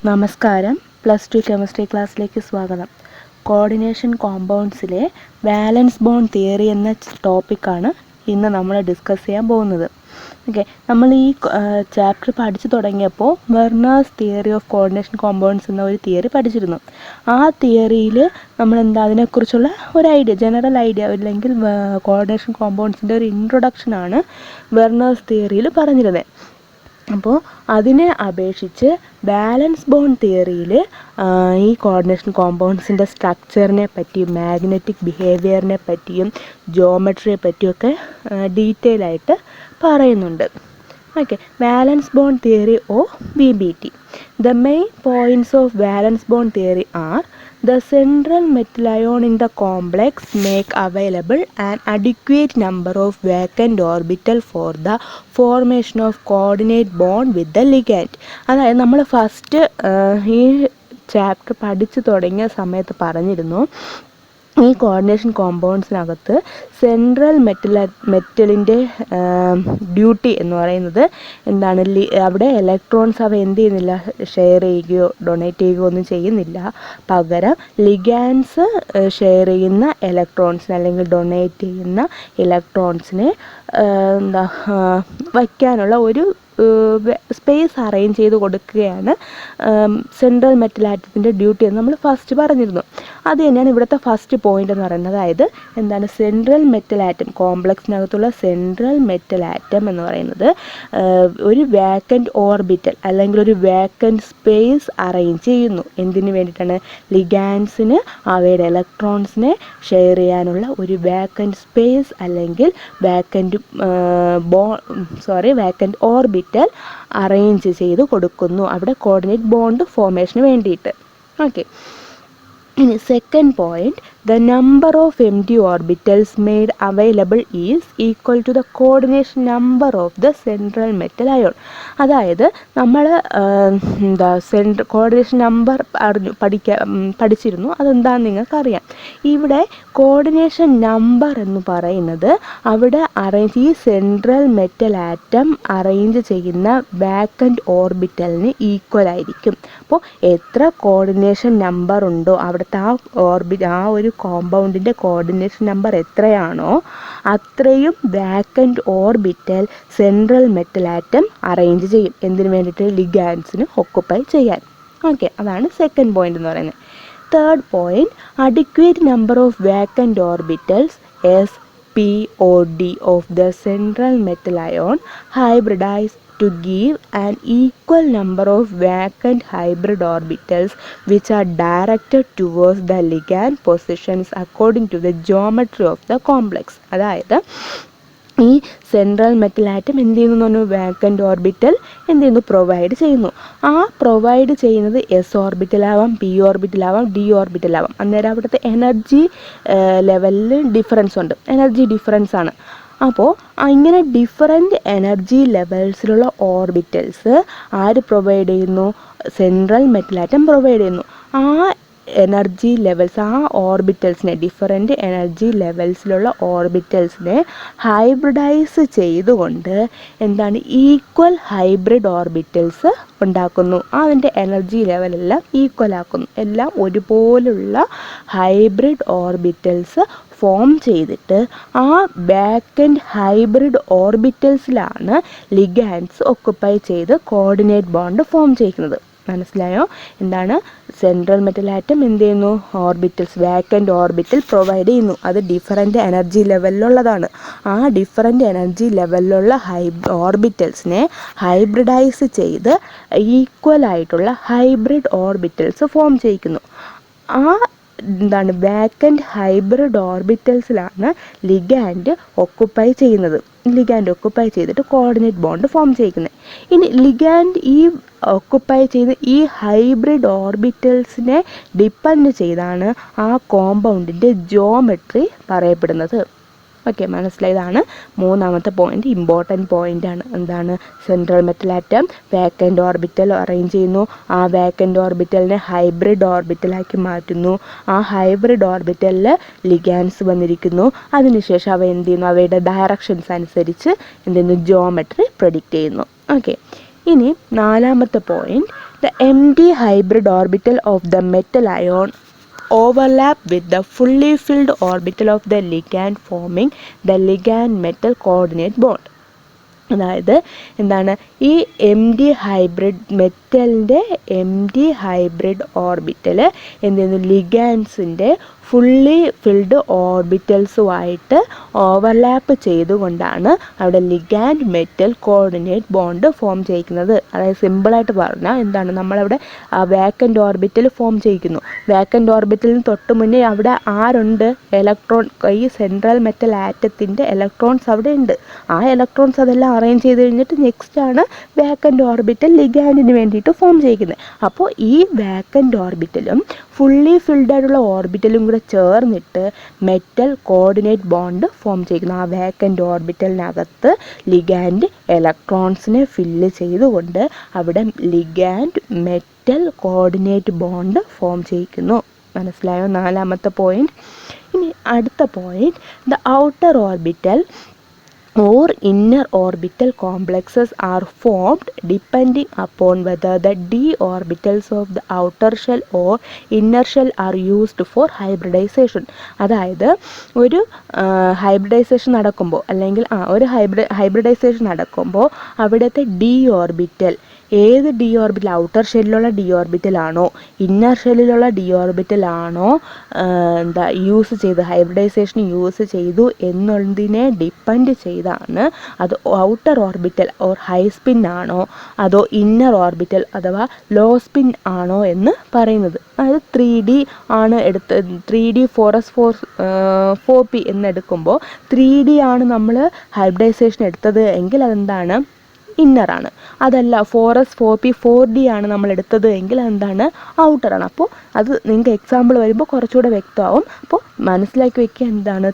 നമസ്കാരം. +2 കെമിസ്ട്രി ക്ലാസ്സിലേക്ക് സ്വാഗതം. കോർഡിനേഷൻ കോമ്പൗണ്ട്സിലെ വാലൻസ് ബോണ്ട് തിയറി എന്ന ടോപ്പിക്കാണ് ഇന്ന് നമ്മൾ ഡിസ്കസ് ചെയ്യാൻ പോകുന്നത്. ഓക്കെ, നമ്മൾ ഈ ചാപ്റ്റർ പഠിച്ചു തുടങ്ങിയപ്പോൾ വെർണേഴ്സ് തിയറി ഓഫ് കോർഡിനേഷൻ കോമ്പൗണ്ട്സ് എന്ന ഒരു തിയറി പഠിച്ചിരുന്നു. ആ തിയറിയിൽ അതിനെക്കുറിച്ചുള്ള ഒരു ഐഡിയ, ജനറൽ ഐഡിയ, അല്ലെങ്കിൽ കോർഡിനേഷൻ കോമ്പൗണ്ട്സിൻ്റെ ഒരു ഇൻട്രൊഡക്ഷനാണ് വെർണേഴ്സ് തിയറിയിൽ പറഞ്ഞിരുന്നത്. അപ്പോൾ അതിനെ അപേക്ഷിച്ച് ബാലൻസ് ബോണ്ട് തിയറിയിൽ ഈ കോർഡിനേഷൻ കോമ്പൗണ്ട്സിൻ്റെ സ്ട്രക്ചറിനെ പറ്റിയും മാഗ്നറ്റിക് ബിഹേവിയറിനെ പറ്റിയും ജോമെട്രിയെ പറ്റിയൊക്കെ ഡീറ്റെയിൽ ആയിട്ട് പറയുന്നുണ്ട്. Okay, valence bond theory of VBT. The main points of valence bond theory are: the central metal ion in the complex make available an adequate number of vacant orbital for the formation of coordinate bond with the ligand. അതായത് നമ്മൾ first ഈ chapter പഠിച്ചു തുടങ്ങിയ സമയത്ത് പറഞ്ഞിരുന്നു, ഈ coordination കോമ്പൗണ്ട്സിനകത്ത് central മെറ്റലിൻ്റെ duty എന്ന് പറയുന്നത് എന്താണ്? അവിടെ ഇലക്ട്രോൺസ് അവ എന്ത് ചെയ്യുന്നില്ല, ഷെയർ ചെയ്യുകയോ ഡൊണേറ്റ് ചെയ്യുകയോ ഒന്നും ചെയ്യുന്നില്ല. പകരം ലിഗാൻസ് ഷെയർ ചെയ്യുന്ന ഇലക്ട്രോൺസിനെ അല്ലെങ്കിൽ ഡൊണേറ്റ് ചെയ്യുന്ന ഇലക്ട്രോൺസിനെ വയ്ക്കാനുള്ള ഒരു സ്പേസ് അറേഞ്ച് ചെയ്ത് കൊടുക്കുകയാണ് സെൻട്രൽ മെറ്റൽ ആറ്റത്തിൻ്റെ ഡ്യൂട്ടി എന്ന് നമ്മൾ ഫസ്റ്റ് പറഞ്ഞിരുന്നു. അത് തന്നെയാണ് ഇവിടുത്തെ ഫസ്റ്റ് പോയിന്റ് എന്ന് പറയുന്നത്. അതായത് എന്താണ്? സെൻട്രൽ മെറ്റൽ ആറ്റം, കോംപ്ലക്സിനകത്തുള്ള സെൻട്രൽ മെറ്റൽ ആറ്റം എന്ന് പറയുന്നത് ഒരു വാക്കൻറ്റ് ഓർബിറ്റൽ അല്ലെങ്കിൽ ഒരു വാക്കൻറ്റ് സ്പേസ് അറേഞ്ച് ചെയ്യുന്നു. എന്തിനു വേണ്ടിയിട്ടാണ്? ലിഗാൻസിന് അവയുടെ ഇലക്ട്രോൺസിനെ ഷെയർ ചെയ്യാനുള്ള ഒരു വാക്കൻറ്റ് സ്പേസ് അല്ലെങ്കിൽ വാക്കൻറ്റ് ഓർബിറ്റൽ അറേഞ്ച് ചെയ്ത് കൊടുക്കുന്നു, അവിടെ കോർഡിനേറ്റ് ബോണ്ട് ഫോർമേഷന് വേണ്ടിയിട്ട്. ഓക്കെ, ഇനി second point, the number of empty orbitals made available is equal to the coordination number of the central metal ion. അതായത് നമ്മൾ കോർഡിനേഷൻ നമ്പർ പഠിച്ചിരുന്നു. അതെന്താണെന്ന് നിങ്ങൾക്കറിയാം. ഇവിടെ കോർഡിനേഷൻ നമ്പർ എന്ന് പറയുന്നത് അവിടെ ഈ സെൻട്രൽ മെറ്റൽ ആറ്റം അറേഞ്ച് ചെയ്യുന്ന വാക്കൻറ്റ് ഓർബിറ്റലിന് ഈക്വൽ ആയിരിക്കും. അപ്പോൾ എത്ര കോർഡിനേഷൻ നമ്പർ ഉണ്ടോ അവിടുത്തെ ആ ഒരു കോമ്പൗണ്ടിൻ്റെ കോർഡിനേഷൻ നമ്പർ എത്രയാണോ അത്രയും vacant orbital central metal atom arrange ചെയ്യും. എന്തിനു വേണ്ടിയിട്ട്? ലിഗാൻസിന് ഒക്കുപ്പൈ ചെയ്യാൻ. ഓക്കെ, അതാണ് സെക്കൻഡ് പോയിന്റ് എന്ന് പറയുന്നത്. Third point, adequate number of vacant orbitals SPOD of the central metal ion hybridized to give an equal number of vacant hybrid orbitals which are directed towards the ligand positions according to the geometry of the complex. അതായത് ഈ central metal atom എന്ത് ചെയ്യുന്നു എന്ന് പറഞ്ഞു? Vacant orbital എന്ത് ചെയ്യുന്നു? Provide ചെയ്യുന്നു. ആ പ്രൊവൈഡ് ചെയ്യുന്നത് S ഓർബിറ്റലാവാം, P ഓർബിറ്റലാവാം, D ഓർബിറ്റലാവാം. അന്നേരം അവിടുത്തെ എനർജി ലെവലിൽ ഡിഫറൻസ് ഉണ്ട്, എനർജി ഡിഫറൻസ് ആണ്. അപ്പോൾ ഇങ്ങനെ ഡിഫറെൻറ്റ് എനർജി ലെവൽസിലുള്ള ഓർബിറ്റൽസ് ആര് പ്രൊവൈഡ് ചെയ്യുന്നു? സെൻട്രൽ മെറ്റൽ ആറ്റം പ്രൊവൈഡ് ചെയ്യുന്നു. ആ എനർജി ലെവൽസ്, ആ ഓർബിറ്റൽസിനെ, ഡിഫറെൻറ്റ് എനർജി ലെവൽസിലുള്ള ഓർബിറ്റൽസിനെ ഹൈബ്രിഡൈസ് ചെയ്തുകൊണ്ട് എന്താണ്? ഈക്വൽ ഹൈബ്രിഡ് ഓർബിറ്റൽസ് ഉണ്ടാക്കുന്നു. അതിൻ്റെ എനർജി ലെവലെല്ലാം ഈക്വൽ ആക്കുന്നു. എല്ലാം ഒരുപോലുള്ള ഹൈബ്രിഡ് ഓർബിറ്റൽസ് ഫോം ചെയ്തിട്ട് ആ വാക്കൻറ്റ് ഹൈബ്രിഡ് ഓർബിറ്റൽസിലാണ് ലിഗാൻസ് ഒക്കുപ്പൈ ചെയ്ത് കോർഡിനേറ്റ് ബോണ്ട് ഫോം ചെയ്യുന്നത്. മനസ്സിലായോ? എന്താണ്? സെൻട്രൽ മെറ്റൽ ആറ്റം എന്ത് ചെയ്യുന്നു? ഓർബിറ്റൽസ്, വാക്കൻറ്റ് ഓർബിറ്റൽ പ്രൊവൈഡ് ചെയ്യുന്നു. അത് ഡിഫറൻറ്റ് എനർജി ലെവലിലുള്ളതാണ്. ആ ഡിഫറൻറ്റ് എനർജി ലെവലിലുള്ള ഓർബിറ്റൽസിനെ ഹൈബ്രിഡൈസ് ചെയ്ത് ഈക്വൽ ആയിട്ടുള്ള ഹൈബ്രിഡ് ഓർബിറ്റൽസ് ഫോം ചെയ്യിക്കുന്നു. ആ വാക്കൻറ്റ് ഹൈബ്രിഡ് ഓർബിറ്റൽസിലാണ് ലിഗാൻഡ് ഒക്കുപ്പൈ ചെയ്യുന്നത്. ലിഗാൻഡ് ഒക്കുപ്പൈ ചെയ്തിട്ട് കോർഡിനേറ്റ് ബോണ്ട് ഫോം ചെയ്യുന്നത്. ഇനി ലിഗാൻഡ് ഈ ഒക്കുപ്പൈ ചെയ്ത് ഈ ഹൈബ്രിഡ് ഓർബിറ്റൽസിനെ ഡിപ്പെൻഡ് ചെയ്താണ് ആ കോമ്പൗണ്ടിൻ്റെ ജിയോമെട്രി പറയപ്പെടുന്നത്. ഓക്കെ, മനസ്സിലായതാണ് മൂന്നാമത്തെ പോയിന്റ്, ഇമ്പോർട്ടൻറ്റ് പോയിൻ്റാണ്. എന്താണ്? Central metal atom vacant orbital arrange ചെയ്യുന്നു. ആ വാക്കൻറ്റ് ഓർബിറ്റലിനെ ഹൈബ്രിഡ് ഓർബിറ്റലാക്കി മാറ്റുന്നു. ആ ഹൈബ്രിഡ് ഓർബിറ്റലിൽ ലിഗാൻസ് വന്നിരിക്കുന്നു. അതിനുശേഷം അവ എന്ത് ചെയ്യുന്നു? അവയുടെ ഡയറക്ഷൻസ് അനുസരിച്ച് എന്ത് ചെയ്യുന്നു? ജിയോമെട്രി പ്രെഡിക്റ്റ് ചെയ്യുന്നു. ഓക്കെ, ഇനി നാലാമത്തെ point, The empty hybrid orbital of the metal ion overlap with the fully filled orbital of the ligand, forming the ligand metal coordinate bond. അതായത് എന്താണ്, ഈ മെറ്റലിൻ്റെ എം ഡി ഹൈബ്രിഡ് ഓർബിറ്റൽ എന്ത് ചെയ്യുന്നു, ലിഗാൻസിൻ്റെ ഫുള്ളി ഫിൽഡ് ഓർബിറ്റൽസുമായിട്ട് ഓവർലാപ്പ് ചെയ്തുകൊണ്ടാണ് അവിടെ ligand metal coordinate bond form ചെയ്യിക്കുന്നത്. അതായത് സിമ്പിളായിട്ട് പറഞ്ഞാൽ എന്താണ്, നമ്മളവിടെ വേക്കൻ്റ് ഓർബിറ്റൽ ഫോം ചെയ്യിക്കുന്നു. വേക്കൻ്റ് ഓർബിറ്റലിന് തൊട്ട് മുന്നേ അവിടെ ആരുണ്ട്, ഇലക്ട്രോൺ, ഈ സെൻട്രൽ മെറ്റൽ ആറ്റത്തിൻ്റെ ഇലക്ട്രോൺസ് അവിടെ ഉണ്ട്. ആ ഇലക്ട്രോൺസ് അതെല്ലാം അറേഞ്ച് ചെയ്ത് കഴിഞ്ഞിട്ട് നെക്സ്റ്റ് ആണ് വേക്കൻ്റ് ഓർബിറ്റൽ ലിഗാൻഡിന് വേണ്ടിയിട്ട് ഫോം ചെയ്യിക്കുന്നത്. അപ്പോൾ ഈ വേക്കൻ്റ് ഓർബിറ്റലും ഫുള്ളി ഫിൽഡ് ആയിട്ടുള്ള ഓർബിറ്റലും കൂടെ ചേർന്നിട്ട് മെറ്റൽ കോർഡിനേറ്റ് ബോണ്ട് ഫോം ചെയ്യുന്നു. ആ വേക്കൻ്റ് ഓർബിറ്റലിനകത്ത് ലിഗാൻഡ് ഇലക്ട്രോൺസിനെ ഫില്ല് ചെയ്തുകൊണ്ട് അവിടെ ligand metal coordinate bond form ചെയ്യിക്കുന്നു. മനസ്സിലായോ? 4ാമത്തെ പോയിന്റ്. ഇനി അടുത്ത point, the outer orbital or inner orbital complexes are formed depending upon whether the d orbitals of the outer shell or inner shell are used for hybridization. അതായത് ഒരു hybridization നടക്കുമ്പോൾ, അല്ലെങ്കിൽ ഒരു ഹൈബ്രിഡൈസേഷൻ നടക്കുമ്പോൾ അവിടുത്തെ ഡി ഓർബിറ്റൽ, ഏത് d orbital, outer ഷെല്ലിലുള്ള d ഓർബിറ്റലാണോ ഇന്നർ ഷെല്ലിലുള്ള ഡി ഓർബിറ്റലാണോ യൂസ് ചെയ്ത് ഹൈബ്രിഡൈസേഷൻ യൂസ് ചെയ്തു എന്നുള്ളതിനെ ഡിപ്പെൻഡ് ചെയ്താണ് അത് outer orbital or high spin ആണോ അതോ ഇന്നർ ഓർബിറ്റൽ അഥവാ ലോ സ്പിൻ ആണോ എന്ന് പറയുന്നത്. അതായത് 3D ആണ് 3D 4s4p എന്നെടുക്കുമ്പോൾ 3D ആണ് നമ്മൾ ഹൈബ്രിഡൈസേഷൻ എടുത്തത് എങ്കിൽ അതെന്താണ്, ഇന്നറാണ്. അതല്ല 4s4p 4D ആണ് നമ്മൾ എടുത്തത് എങ്കിൽ എന്താണ്, ഔട്ടറാണ്. അപ്പോൾ അത് നിങ്ങൾക്ക് എക്സാമ്പിൾ വരുമ്പോൾ കുറച്ചുകൂടെ വ്യക്തമാവും. അപ്പോൾ മനസ്സിലാക്കി വെക്കുക, എന്താണ്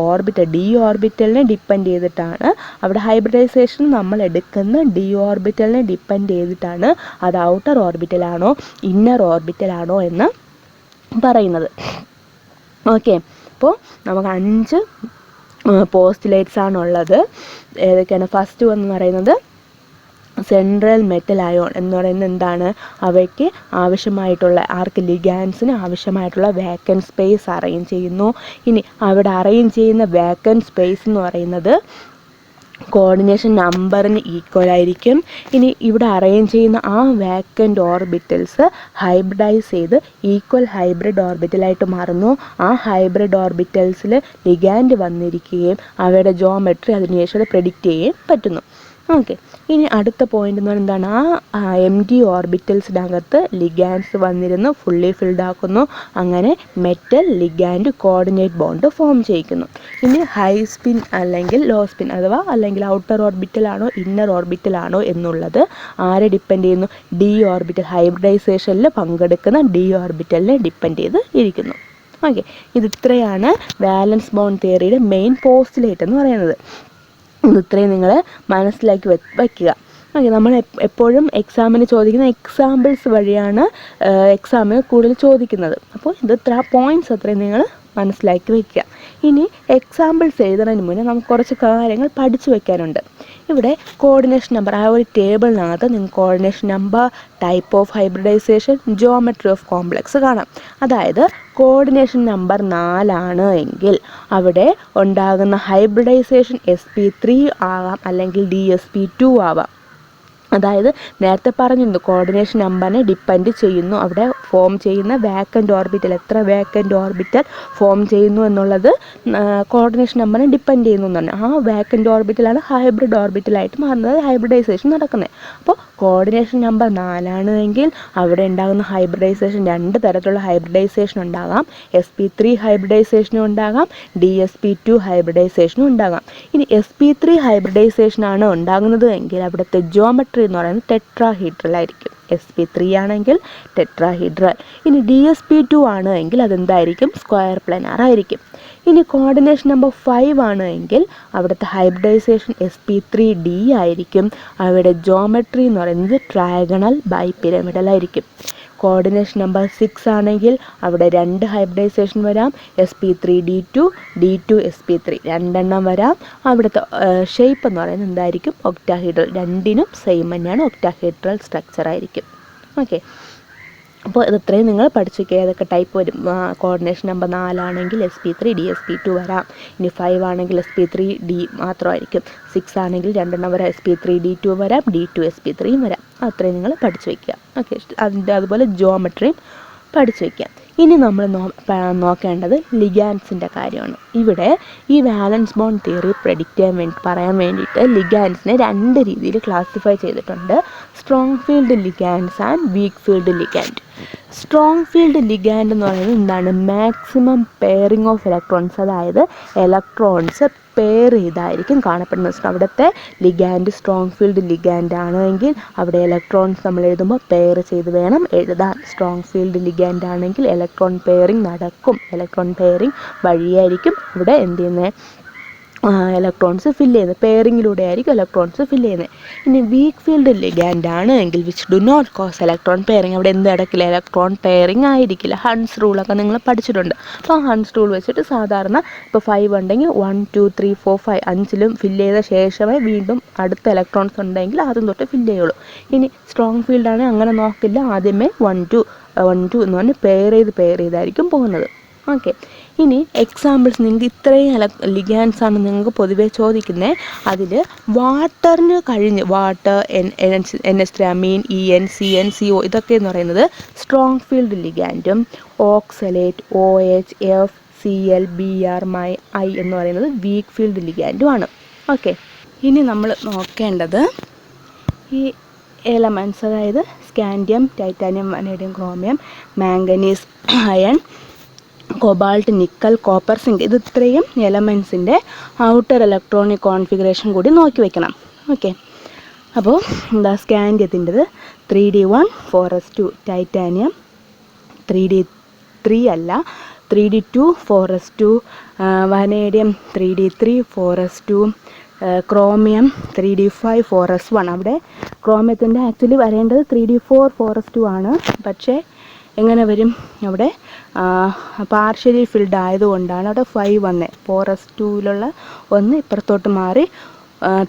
ഓർബിറ്റൽ, ഡി ഓർബിറ്റലിനെ ഡിപ്പെൻഡ് ചെയ്തിട്ടാണ് അവിടെ ഹൈബ്രിഡൈസേഷൻ നമ്മൾ എടുക്കുന്ന ഡി ഓർബിറ്റലിനെ ഡിപ്പെൻഡ് ചെയ്തിട്ടാണ് അത് ഔട്ടർ ഓർബിറ്റലാണോ ഇന്നർ ഓർബിറ്റലാണോ എന്ന് പറയുന്നത്. ഓക്കെ, അപ്പോൾ നമുക്ക് 5 പോസ്റ്റുലേറ്റ്സ് ആണുള്ളത്. ഏതൊക്കെയാണ്? ഫസ്റ്റ് എന്ന് പറയുന്നത് സെൻട്രൽ മെറ്റൽ അയോൺ എന്ന് പറയുന്നത് എന്താണ്, അവയ്ക്ക് ആവശ്യമായിട്ടുള്ള ലിഗാൻസിന് ആവശ്യമായിട്ടുള്ള വേക്കൻറ്റ് സ്പേസ് അറേഞ്ച് ചെയ്യുന്നു. ഇനി അവിടെ അറേഞ്ച് ചെയ്യുന്ന വേക്കൻറ്റ് സ്പേസ് എന്ന് പറയുന്നത് കോർഡിനേഷൻ നമ്പറിന് ഈക്വൽ ആയിരിക്കും. ഇനി ഇവിടെ അറേഞ്ച് ചെയ്യുന്ന ആ വേക്കൻ്റ് ഓർബിറ്റൽസ് ഹൈബ്രിഡൈസ് ചെയ്ത് ഈക്വൽ ഹൈബ്രിഡ് ഓർബിറ്റലായിട്ട് മാറുന്നു. ആ ഹൈബ്രിഡ് ഓർബിറ്റൽസിൽ ലിഗാൻഡ് വന്നിരിക്കുകയും അവയുടെ ജോമെട്രി അതിനുശേഷം പ്രെഡിക്റ്റ് ചെയ്യുകയും പറ്റുന്നു. ഓക്കെ, ഇനി അടുത്ത പോയിന്റ് എന്ന് പറയുന്നത് എന്താണ്, ആ എം ഡി ഓർബിറ്റൽസിനകത്ത് ലിഗാൻഡ്സ് വന്നിരുന്ന് ഫുള്ളി ഫിൽഡ് ആക്കുന്നു. അങ്ങനെ metal ligand coordinate bond form ചെയ്യിക്കുന്നു. ഇനി ഹൈ സ്പിൻ അല്ലെങ്കിൽ ലോ സ്പിൻ അല്ലെങ്കിൽ ഔട്ടർ ഓർബിറ്റലാണോ ഇന്നർ ഓർബിറ്റലാണോ എന്നുള്ളത് ആരെ ഡിപ്പെൻഡ് ചെയ്യുന്നു, ഡി ഓർബിറ്റൽ, ഹൈബ്രിഡൈസേഷനിൽ പങ്കെടുക്കുന്ന ഡി ഓർബിറ്റലിനെ ഡിപ്പെൻഡ് ചെയ്ത് ഇരിക്കുന്നു. ഓക്കെ, ഇത്രയാണ് വാലൻസ് ബോണ്ട് തിയറിയുടെ മെയിൻ പോസ്റ്റുലേറ്റ് എന്ന് പറയുന്നത്. ഇത്രയും നിങ്ങൾ മനസ്സിലാക്കി വയ്ക്കുക. ഓക്കെ, നമ്മൾ എപ്പോഴും എക്സാമിന് ചോദിക്കുന്ന എക്സാമ്പിൾസ് വഴിയാണ് എക്സാമിന് കൂടുതൽ ചോദിക്കുന്നത്. അപ്പോൾ ഇത്ര പോയിൻറ്റ്സ് അത്രയും നിങ്ങൾ മനസ്സിലാക്കി വയ്ക്കുക. ഇനി എക്സാമ്പിൾസ് എഴുതുന്നതിന് മുന്നേ നമുക്ക് കുറച്ച് കാര്യങ്ങൾ പഠിച്ചു വയ്ക്കാനുണ്ട്. ഇവിടെ കോർഡിനേഷൻ നമ്പർ, ആ ഒരു ടേബിളിനകത്ത് നിങ്ങൾക്ക് coordination number, type of hybridisation, geometry of complex കാണാം. അതായത് കോർഡിനേഷൻ നമ്പർ 4 എങ്കിൽ അവിടെ ഉണ്ടാകുന്ന ഹൈബ്രിഡൈസേഷൻ sp3 ആവാം അല്ലെങ്കിൽ dsp2 ആവാം. അതായത് നേരത്തെ പറഞ്ഞിരുന്നു കോർഡിനേഷൻ നമ്പറിനെ ഡിപ്പെൻഡ് ചെയ്യുന്നു അവിടെ ഫോം ചെയ്യുന്ന വേക്കൻ്റ് ഓർബിറ്റൽ, എത്ര വേക്കൻ്റ് ഓർബിറ്റൽ ഫോം ചെയ്യുന്നു എന്നുള്ളത് കോർഡിനേഷൻ നമ്പറിനെ ഡിപ്പെൻഡ് ചെയ്യുന്നു എന്ന് പറഞ്ഞാൽ ആ വേക്കൻ്റ് ഓർബിറ്റലാണ് ഹൈബ്രിഡ് ഓർബിറ്റലായിട്ട് മാറുന്നത്, ഹൈബ്രിഡൈസേഷൻ നടക്കുന്നത്. അപ്പോൾ കോർഡിനേഷൻ നമ്പർ 4 എങ്കിൽ അവിടെ ഉണ്ടാകുന്ന ഹൈബ്രിഡൈസേഷൻ 2 തരത്തിലുള്ള ഹൈബ്രിഡൈസേഷൻ ഉണ്ടാകാം. sp3 ഹൈബ്രിഡൈസേഷനും ഉണ്ടാകാം, dsp2 ഹൈബ്രിഡൈസേഷനും ഉണ്ടാകാം. ഇനി sp3 ഹൈബ്രിഡൈസേഷനാണ് ഉണ്ടാകുന്നത് എങ്കിൽ അവിടുത്തെ ജിയോമെട്രി എന്ന് പറയുന്നത് ടെട്രാഹീഡ്രൽ ആയിരിക്കും. sp3 ആണെങ്കിൽ ടെട്രാഹീഡ്രൽ. ഇനി dsp2 ആണ് എങ്കിൽ അതെന്തായിരിക്കും, സ്ക്വയർ പ്ലാനാർ ആയിരിക്കും. ഇനി കോർഡിനേഷൻ നമ്പർ 5 ആണ് എങ്കിൽ അവിടുത്തെ ഹൈബ്രിഡൈസേഷൻ sp3d ആയിരിക്കും. അവിടെ ജോമെട്രി എന്ന് പറയുന്നത് ട്രയാഗണൽ ബൈ പിരമിഡൽ ആയിരിക്കും. കോർഡിനേഷൻ നമ്പർ 6 ആണെങ്കിൽ അവിടെ 2 ഹൈബ്രിഡൈസേഷൻ വരാം, sp3d2, d2 sp3 2 വരാം. അവിടുത്തെ ഷേപ്പ് എന്ന് പറയുന്നത് എന്തായിരിക്കും, ഒക്ടാഹീഡ്രൽ. രണ്ടിനും സെയിം തന്നെയാണ്, ഒക്ടാഹീഡ്രൽ സ്ട്രക്ചർ ആയിരിക്കും. ഓക്കെ. അപ്പോൾ ഇത്രയും നിങ്ങൾ പഠിച്ചു വയ്ക്കുക. ഏതൊക്കെ ടൈപ്പ് വരും. കോർഡിനേഷൻ നമ്പർ 4 ആണെങ്കിൽ SP3 DSP2 വരാം. ഇനി 5 ആണെങ്കിൽ SP3D മാത്രമായിരിക്കും. 6 ആണെങ്കിൽ 2 വരാം, SP3D2 വരാം, D2 SP3 വരാം. അത്രയും നിങ്ങൾ പഠിച്ചു വയ്ക്കുക. ഓക്കെ. അതുപോലെ ജോമെട്രിയും പഠിച്ചു വയ്ക്കുക. ഇനി നമ്മൾ നോക്കേണ്ടത് ലിഗാൻസിൻ്റെ കാര്യമാണ്. ഇവിടെ ഈ വാലൻസ് ബോണ്ട് തിയറി പറയാൻ വേണ്ടിയിട്ട് ലിഗാൻസിനെ 2 രീതിയിൽ ക്ലാസിഫൈ ചെയ്തിട്ടുണ്ട്. Strong field ligands and weak field ligand. Strong field ligand എന്ന് പറയുന്നത് എന്താണ്? മാക്സിമം പെയറിങ് ഓഫ് ഇലക്ട്രോൺസ്, അതായത് ഇലക്ട്രോൺസ് പെയർ ചെയ്തായിരിക്കും കാണപ്പെടുന്നത്. അവിടുത്തെ ലിഗാൻഡ് സ്ട്രോങ് ഫീൽഡ് ലിഗാൻഡ് ആണെങ്കിൽ അവിടെ ഇലക്ട്രോൺസ് നമ്മൾ എഴുതുമ്പോൾ പെയർ ചെയ്ത് വേണം എഴുതാൻ. സ്ട്രോങ് ഫീൽഡ് ലിഗാൻഡ് ആണെങ്കിൽ ഇലക്ട്രോൺ പെയറിങ് നടക്കും. ഇലക്ട്രോൺ പെയറിങ് വഴിയായിരിക്കും ഇവിടെ എന്ത് ചെയ്യുന്നത്? ഇലക്ട്രോൺസ് ഫില്ല് ചെയ്യുന്നത്. പെയറിങ്ങിലൂടെ ആയിരിക്കും ഇലക്ട്രോൺസ് ഫില്ല് ചെയ്യുന്നത്. ഇനി വീക്ക് ഫീൽഡ് ലിഗാൻഡ് ആണ് എങ്കിൽ which do not cause electron pairing, അവിടെ എന്ത് നടക്കില്ല? ഇലക്ട്രോൺ പെയറിങ് ആയിരിക്കില്ല. ഹൺസ് റൂളൊക്കെ നിങ്ങൾ പഠിച്ചിട്ടുണ്ട്. അപ്പോൾ ഹൺസ് റൂൾ വെച്ചിട്ട് സാധാരണ ഇപ്പോൾ 5 ഉണ്ടെങ്കിൽ 1 2 3 4 5 5ലും ഫില്ല് ചെയ്ത ശേഷമേ വീണ്ടും അടുത്ത ഇലക്ട്രോൺസ് ഉണ്ടെങ്കിൽ ആദ്യം തൊട്ട് ഫില്ല് ചെയ്യുള്ളൂ. ഇനി സ്ട്രോങ് ഫീൽഡാണെങ്കിൽ അങ്ങനെ നോക്കില്ല. ആദ്യമേ 1 2 എന്ന് പറഞ്ഞ് പെയർ ചെയ്തായിരിക്കും പോകുന്നത്. ഓക്കെ. ഇനി എക്സാമ്പിൾസ് നിങ്ങൾക്ക് ഇത്രയും ലിഗാൻസ് ആണ് നിങ്ങൾക്ക് പൊതുവേ ചോദിക്കുന്നത്. അതിൽ വാട്ടറിന് കഴിഞ്ഞ് water, NH3 amine, EN CN CO ഇതൊക്കെ എന്ന് പറയുന്നത് സ്ട്രോങ് ഫീൽഡ് ലിഗാൻഡും, oxalate OH FCl Br I എന്ന് പറയുന്നത് വീക്ക് ഫീൽഡ് ലിഗാൻഡുമാണ്. ഓക്കെ. ഇനി നമ്മൾ നോക്കേണ്ടത് ഈ എലമെൻറ്റ്സ്, അതായത് scandium, titanium, vanadium, chromium, manganese, iron, cobalt, nickel, copper, zinc, ഇത് ഇത്രയും എലമെൻസിൻ്റെ ഔട്ടർ ഇലക്ട്രോണിക് കോൺഫിഗറേഷൻ കൂടി നോക്കി വയ്ക്കണം. ഓക്കെ. അപ്പോൾ എന്താ സ്കാൻഡിയത്തിൻ്റെത് 3D1 4s2, ടൈറ്റാനിയം 3D3 അല്ല 3D2 4s2, vanadium 3D3 4s2, chromium 3D5 4s1. അവിടെ ക്രോമിയത്തിൻ്റെ ആക്ച്വലി വരേണ്ടത് 3D4 4s2 ആണ്. പക്ഷേ എങ്ങനെ വരും? അവിടെ പാർഷ്യലി ഫിൽഡ് ആയതുകൊണ്ടാണ് അവിടെ 5 വന്നത്. 4s2ലുള്ള 1 ഇപ്പുറത്തോട്ട് മാറി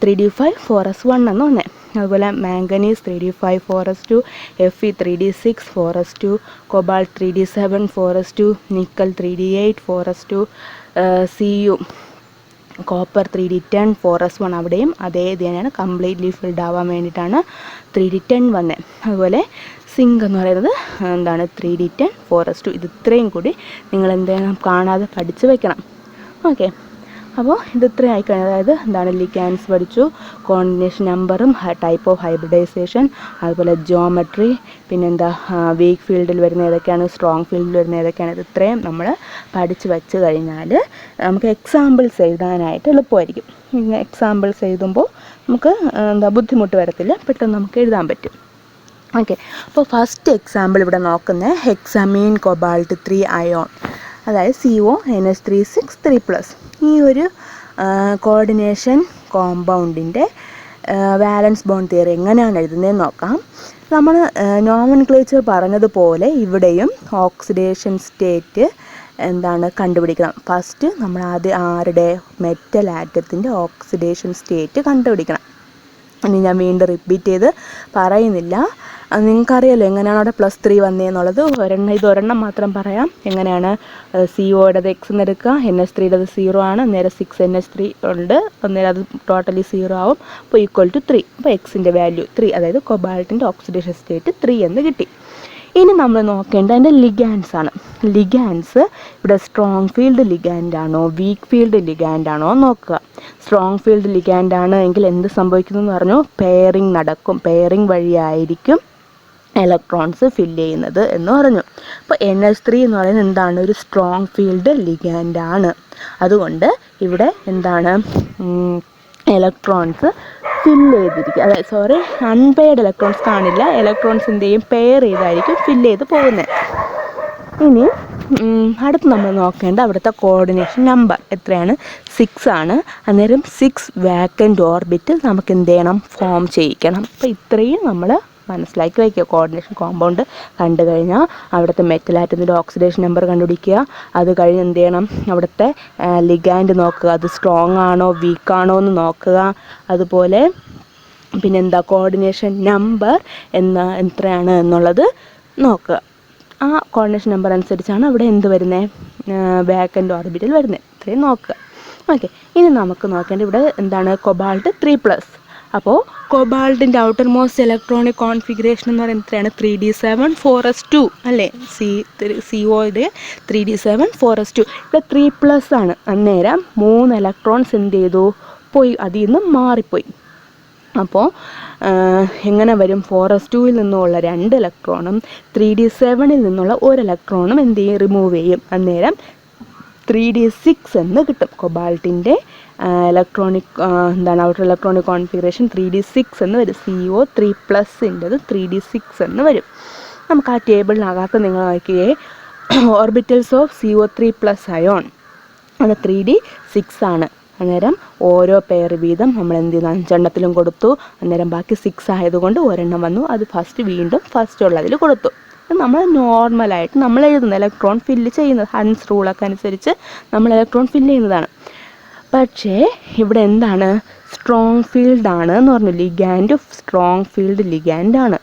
3D5 4s1 എന്ന് വന്നേ. അതുപോലെ manganese 3D5 4s2, Fe 3D6 4s2, cobalt 3D7 4s2, nickel 3D8 4s2, Cu copper 3D10 4s1. അവിടെയും അതേ ഇത് തന്നെയാണ്. കംപ്ലീറ്റ്ലി ഫിൽഡ് ആവാൻ വേണ്ടിയിട്ടാണ് 3D10 വന്നത്. അതുപോലെ സിങ്ക് എന്ന് പറയുന്നത് എന്താണ്? 3D10 4s2. ഇത് ഇത്രയും കൂടി നിങ്ങൾ എന്തെങ്കിലും കാണാതെ പഠിച്ച് വെക്കണം. ഓക്കെ. അപ്പോൾ ഇത് ഇത്രയും ആയിക്കഴിഞ്ഞാൽ, അതായത് എന്താണ് ലിഗാൻസ് പഠിച്ചു, കോർഡിനേഷൻ നമ്പറും ടൈപ്പ് ഓഫ് ഹൈബ്രിഡൈസേഷൻ, അതുപോലെ ജോമെട്രി, പിന്നെന്താ വീക്ക് ഫീൽഡിൽ വരുന്ന ഏതൊക്കെയാണ്, സ്ട്രോങ് ഫീൽഡിൽ വരുന്ന ഏതൊക്കെയാണ്, ഇത് ഇത്രയും നമ്മൾ പഠിച്ച് വെച്ച് കഴിഞ്ഞാൽ നമുക്ക് എക്സാമ്പിൾസ് എഴുതാനായിട്ട് എളുപ്പമായിരിക്കും. എക്സാമ്പിൾസ് എഴുതുമ്പോൾ നമുക്ക് എന്താ ബുദ്ധിമുട്ട് വരത്തില്ല, പെട്ടെന്ന് നമുക്ക് എഴുതാൻ പറ്റും. ഓക്കെ. അപ്പോൾ ഫസ്റ്റ് എക്സാമ്പിൾ ഇവിടെ നോക്കുന്നത് ഹെക്സാമീൻ കൊബാൾട്ട് 3 അയോൺ, അതായത് CO NH3 3+. ഈ ഒരു കോർഡിനേഷൻ കോമ്പൗണ്ടിൻ്റെ വാലൻസ് ബോണ്ട് തിയറി എങ്ങനെയാണ് എഴുതുന്നതെന്ന് നോക്കാം. നമ്മൾ നോമൻക്ലേച്ചർ പറഞ്ഞതുപോലെ ഇവിടെയും ഓക്സിഡേഷൻ സ്റ്റേറ്റ് എന്താണ് കണ്ടുപിടിക്കണം. ഫസ്റ്റ് നമ്മൾ ആരുടെ മെറ്റൽ ആറ്റത്തിൻ്റെ ഓക്സിഡേഷൻ സ്റ്റേറ്റ് കണ്ടുപിടിക്കണം. ഇനി ഞാൻ വീണ്ടും റിപ്പീറ്റ് ചെയ്ത് പറയുന്നില്ല. നിങ്ങൾക്കറിയാലോ എങ്ങനെയാണ് അവിടെ +3 വന്നതെന്നുള്ളത്. ഒരെണ്ണം മാത്രം പറയാം. എങ്ങനെയാണ്? COയുടേത് X എന്ന് എടുക്കുക, NH3യുടേത് 0 ആണ്, അന്നേരം 6NH3 ഉണ്ട്, അന്നേരം അത് ടോട്ടലി 0 ആവും. അപ്പോൾ =3. അപ്പോൾ Xൻ്റെ വാല്യൂ 3, അതായത് കൊബാൾട്ടിൻ്റെ ഓക്സിഡേഷൻ സ്റ്റേറ്റ് 3 എന്ന് കിട്ടി. ഇനി നമ്മൾ നോക്കേണ്ടത് അതിൻ്റെ ലിഗാൻസ് ആണ്. ലിഗാൻസ് ഇവിടെ സ്ട്രോങ് ഫീൽഡ് ലിഗാൻഡ് ആണോ വീക്ക് ഫീൽഡ് ലിഗാൻഡ് ആണോ നോക്കുക. സ്ട്രോങ് ഫീൽഡ് ലിഗാൻഡ് ആണ് എങ്കിൽ എന്ത് സംഭവിക്കുന്നു എന്ന് പറഞ്ഞു? പെയറിങ് നടക്കും. പെയറിങ് വഴിയായിരിക്കും ഇലക്ട്രോൺസ് ഫില്ല് ചെയ്യുന്നത് എന്ന് പറഞ്ഞു. അപ്പോൾ NH3 എന്ന് പറയുന്നത് എന്താണ്? ഒരു സ്ട്രോങ് ഫീൽഡ് ലിഗാൻഡ് ആണ്. അതുകൊണ്ട് ഇവിടെ എന്താണ്? ഇലക്ട്രോൺസ് ഫില്ല് ചെയ്തിരിക്കും. അതായത് അൺപെയർഡ് ഇലക്ട്രോൺസ് കാണില്ല. ഇലക്ട്രോൺസ് എന്ത് ചെയ്യും? പെയർ ചെയ്തായിരിക്കും ഫില്ല് ചെയ്ത് പോകുന്നത്. ഇനി അടുത്ത് നമ്മൾ നോക്കേണ്ട അവിടുത്തെ കോർഡിനേഷൻ നമ്പർ എത്രയാണ്? 6 ആണ്. അന്നേരം 6 വാക്കൻ്റ് ഓർബിറ്റ് നമുക്ക് എന്ത് ചെയ്യണം? ഫോം ചെയ്യിക്കണം. അപ്പോൾ ഇത്രയും നമ്മൾ മനസ്സിലാക്കി വയ്ക്കുക. കോർഡിനേഷൻ കോമ്പൗണ്ട് കണ്ടു കഴിഞ്ഞാൽ അവിടുത്തെ മെറ്റൽ ആറ്റത്തിൻ്റെ ഓക്സിഡേഷൻ നമ്പർ കണ്ടുപിടിക്കുക. അത് കഴിഞ്ഞ് എന്ത് ചെയ്യണം? അവിടുത്തെ ലിഗാൻഡ് നോക്കുക, അത് സ്ട്രോങ് ആണോ വീക്ക് ആണോ എന്ന് നോക്കുക. അതുപോലെ പിന്നെന്താ കോർഡിനേഷൻ നമ്പർ എത്രയാണ് എന്നുള്ളത് നോക്കുക. ആ കോർഡിനേഷൻ നമ്പർ അനുസരിച്ചാണ് അവിടെ എന്ത് വരുന്നത്, വാക്കൻ്റ് ഓർബിറ്റൽ വരുന്നത്. ഇത്രയും നോക്കുക. ഓക്കെ, ഇനി നമുക്ക് നോക്കേണ്ടത് ഇവിടെ എന്താണ്, കൊബാൾട്ട് 3+. അപ്പോൾ കൊബാൾട്ടിൻ്റെ ഔട്ടർ മോസ്റ്റ് ഇലക്ട്രോണിക് കോൺഫിഗറേഷൻ എന്ന് പറയുന്നത് എത്രയാണ്, 3d7 4s2 അല്ലേ. CO-യുടെ 3d7 4s2. ഇവിടെ 3+ ആണ്. അന്നേരം 3 ഇലക്ട്രോൺസ് എന്ത് ചെയ്തു, പോയി, അതിൽ നിന്ന് മാറിപ്പോയി. അപ്പോൾ എങ്ങനെ വരും, 4s2-ൽ നിന്നുള്ള 2 ഇലക്ട്രോണും 3d7-ൽ നിന്നുള്ള 1 ഇലക്ട്രോണും എന്ത് ചെയ്യും, റിമൂവ് ചെയ്യും. അന്നേരം 3d6 എന്ന് കിട്ടും. കൊബാൾട്ടിൻ്റെ electronic outer electronic configuration 3d6 എന്ന് വരും. CO3+ൻ്റെത് 3d6 എന്ന് വരും. നമുക്ക് ആ ടേബിളിനകത്ത് നിങ്ങൾ നോക്കിയേ, ഓർബിറ്റൽസ് ഓഫ് CO3+ അയോൺ അത് 3d6 ആണ്. അന്നേരം ഓരോ പെയർ വീതം നമ്മൾ എന്ത് ചെയ്യുന്നു, 5 എണ്ണത്തിലും കൊടുത്തു. അന്നേരം ബാക്കി 6 ആയതുകൊണ്ട് ഒരെണ്ണം വന്നു, അത് വീണ്ടും ഫസ്റ്റ് ഉള്ളതിൽ കൊടുത്തു. നമ്മൾ നോർമലായിട്ട് നമ്മൾ എഴുതുന്ന ഇലക്ട്രോൺ ഫില്ല് ചെയ്യുന്നത്, ഹൺസ് റൂളൊക്കെ അനുസരിച്ച് നമ്മൾ ഇലക്ട്രോൺ ഫില്ല് ചെയ്യുന്നതാണ്. പക്ഷേ ഇവിടെ എന്താണ്, സ്ട്രോങ് ഫീൽഡാണ് എന്ന് പറഞ്ഞു, ലിഗാൻഡ് സ്ട്രോങ് ഫീൽഡ് ലിഗാൻഡാണ്.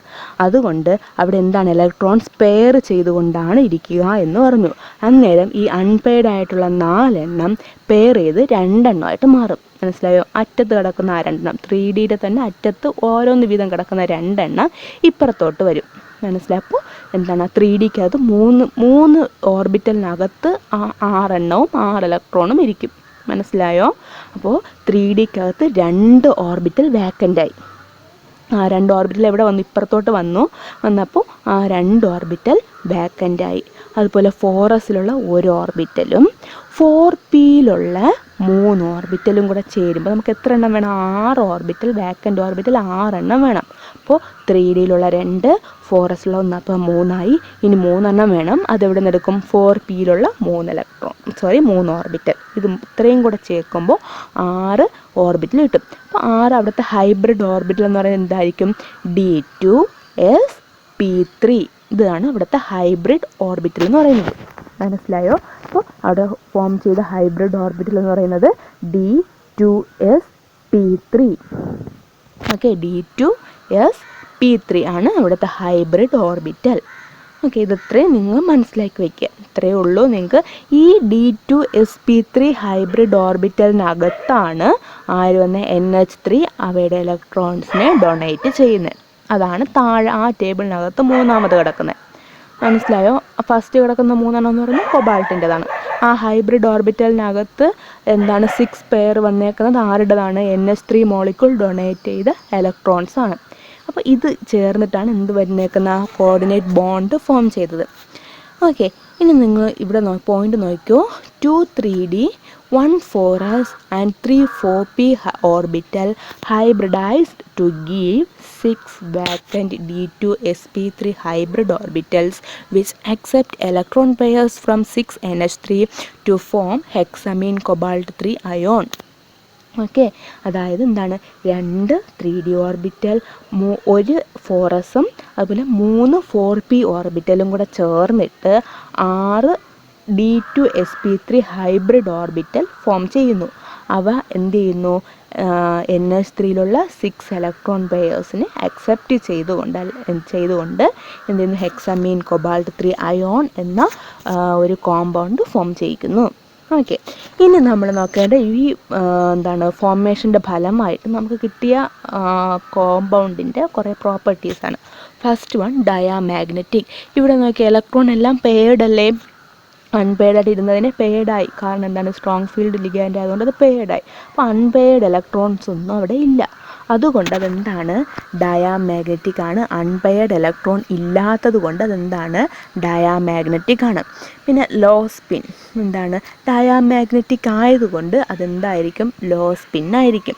അതുകൊണ്ട് അവിടെ എന്താണ്, ഇലക്ട്രോൺസ് പെയർ ചെയ്തുകൊണ്ടാണ് ഇരിക്കുക എന്ന് പറഞ്ഞു. അന്നേരം ഈ അൺപെയർഡ് ആയിട്ടുള്ള 4 എണ്ണം പെയർ ചെയ്ത് 2 എണ്ണമായിട്ട് മാറും. മനസ്സിലായോ? അറ്റത്ത് കിടക്കുന്ന ആ 2 എണ്ണം, 3Dയുടെ തന്നെ അറ്റത്ത് ഓരോന്ന് വീതം കിടക്കുന്ന 2 എണ്ണം ഇപ്പുറത്തോട്ട് വരും. മനസ്സിലായപ്പോൾ എന്താണ്, 3Dക്കകത്ത് 3 ഓർബിറ്റലിനകത്ത് 6 എണ്ണവും 6 ഇലക്ട്രോണും ഇരിക്കും. മനസ്സിലായോ? അപ്പോൾ 3Dക്കകത്ത് 2 ഓർബിറ്റൽ വാക്കൻ്റായി. ആ 2 ഓർബിറ്റൽ എവിടെ വന്നു, ഇപ്പുറത്തോട്ട് വന്നപ്പോൾ ആ 2 ഓർബിറ്റൽ വാക്കൻ്റായി. അതുപോലെ 4sലുള്ള 1 ഓർബിറ്റലും 4pയിലുള്ള 3 ഓർബിറ്റലും കൂടെ ചേരുമ്പോൾ നമുക്ക് എത്ര എണ്ണം വേണം, 6 ഓർബിറ്റൽ, വാക്കൻ്റ് ഓർബിറ്റൽ 6 എണ്ണം വേണം. അപ്പോൾ 3Dയിലുള്ള 2, 4sലുള്ള 1, അപ്പോൾ 3 ഇനി 3 എണ്ണം വേണം. അതെവിടെ നിന്ന് എടുക്കും, 4pയിലുള്ള 3 ഓർബിറ്റൽ. ഇത് ഇത്രയും കൂടെ ചേർക്കുമ്പോൾ 6 ഓർബിറ്റൽ കിട്ടും. അപ്പോൾ 6 അവിടുത്തെ ഹൈബ്രിഡ് ഓർബിറ്റൽ എന്ന് പറയുന്നത് എന്തായിരിക്കും, D2sp3. ഇതാണ് അവിടുത്തെ ഹൈബ്രിഡ് ഓർബിറ്റൽ എന്ന് പറയുന്നത്. മനസ്സിലായോ? അപ്പോൾ അവിടെ ഫോം ചെയ്ത ഹൈബ്രിഡ് ഓർബിറ്റൽ എന്ന് പറയുന്നത് D2sp3. ഓക്കെ, D2sp3 ആണ് അവിടുത്തെ ഹൈബ്രിഡ് ഓർബിറ്റൽ. ഓക്കെ, ഇത്രയും നിങ്ങൾ മനസ്സിലാക്കി വയ്ക്കുക. ഇത്രയേ ഉള്ളൂ. നിങ്ങൾക്ക് ഈ D2sp3 ഹൈബ്രിഡ് ഓർബിറ്റലിനകത്താണ് ആര് വന്ന് NH3 അവയുടെ ഇലക്ട്രോൺസിനെ ഡൊണേറ്റ് ചെയ്യുന്നത്. അതാണ് താഴെ ആ ടേബിളിനകത്ത് 3ാമത് കിടക്കുന്നത്. മനസ്സിലായോ? ഫസ്റ്റ് കിടക്കുന്ന 3 എണ്ണം എന്ന് പറയുന്നത് കൊബാൾട്ടിൻ്റെതാണ്. ആ ഹൈബ്രിഡ് ഓർബിറ്റലിനകത്ത് എന്താണ് 6 പെയർ വന്നേക്കുന്നത് ആരുടേതാണ്, NH3 മോളിക്യൂൾ ഡൊണേറ്റ് ചെയ്ത ഇലക്ട്രോൺസ് ആണ്. അപ്പോൾ ഇത് ചേർന്നിട്ടാണ് എന്ത് വരുന്നേക്കുന്ന, കോർഡിനേറ്റ് ബോണ്ട് ഫോം ചെയ്തത്. ഓക്കെ, ഇനി നിങ്ങൾ ഇവിടെ പോയിന്റ് നോക്കിയോ, 2 3D 1 4s and 3 4p orbital hybridized to give 6 vacant D2sp3 hybrid orbitals which accept electron pairs from 6 NH3 to form hexamine cobalt 3 ion. Okay, അതായത് എന്താണ്, 2 3D ഓർബിറ്റൽ, 1 4sഉം അതുപോലെ 3 4p ഓർബിറ്റലും കൂടെ ചേർന്നിട്ട് 6 D2sp3 ഹൈബ്രിഡ് ഓർബിറ്റൽ ഫോം ചെയ്യുന്നു. അവ എന്ത് ചെയ്യുന്നു, NH3യിലുള്ള 6 electron പെയേഴ്സിനെ accept ചെയ്തുകൊണ്ട് എന്ത് ചെയ്യുന്നു, ഹെക്സമീൻ കൊബാൾട്ട് 3 അയോൺ എന്ന ഒരു കോമ്പൗണ്ട് ഫോം ചെയ്യിക്കുന്നു. ഓക്കെ, ഇനി നമ്മൾ നോക്കേണ്ട ഈ ഫോർമേഷൻ്റെ ഫലമായിട്ട് നമുക്ക് കിട്ടിയ കോമ്പൗണ്ടിൻ്റെ കുറേ പ്രോപ്പർട്ടീസാണ്. First one diamagnetic. ഇവിടെ നോക്കിയാൽ ഇലക്ട്രോൺ എല്ലാം പെയർഡ് അല്ലേ, അൺപെയർഡായിട്ട് ഇരുന്നതിനെ പെയർഡായി. കാരണം എന്താണ്, സ്ട്രോങ് ഫീൽഡ് ലിഗാൻഡ് ആയതുകൊണ്ട് അത് പെയർഡായി. അപ്പോൾ അൺപെയർഡ് ഇലക്ട്രോൺസ് ഒന്നും അവിടെ ഇല്ല. അതുകൊണ്ട് അതെന്താണ്, ഡയാമാഗ്നറ്റിക് ആണ്. അൺപെയർഡ് ഇലക്ട്രോൺ ഇല്ലാത്തത് കൊണ്ട് അതെന്താണ്, ഡയാമാഗ്നറ്റിക് ആണ്. പിന്നെ ലോ സ്പിൻ എന്താണ്, ഡയാമാഗ്നറ്റിക് ആയതുകൊണ്ട് അതെന്തായിരിക്കും, ലോ സ്പിൻ ആയിരിക്കും.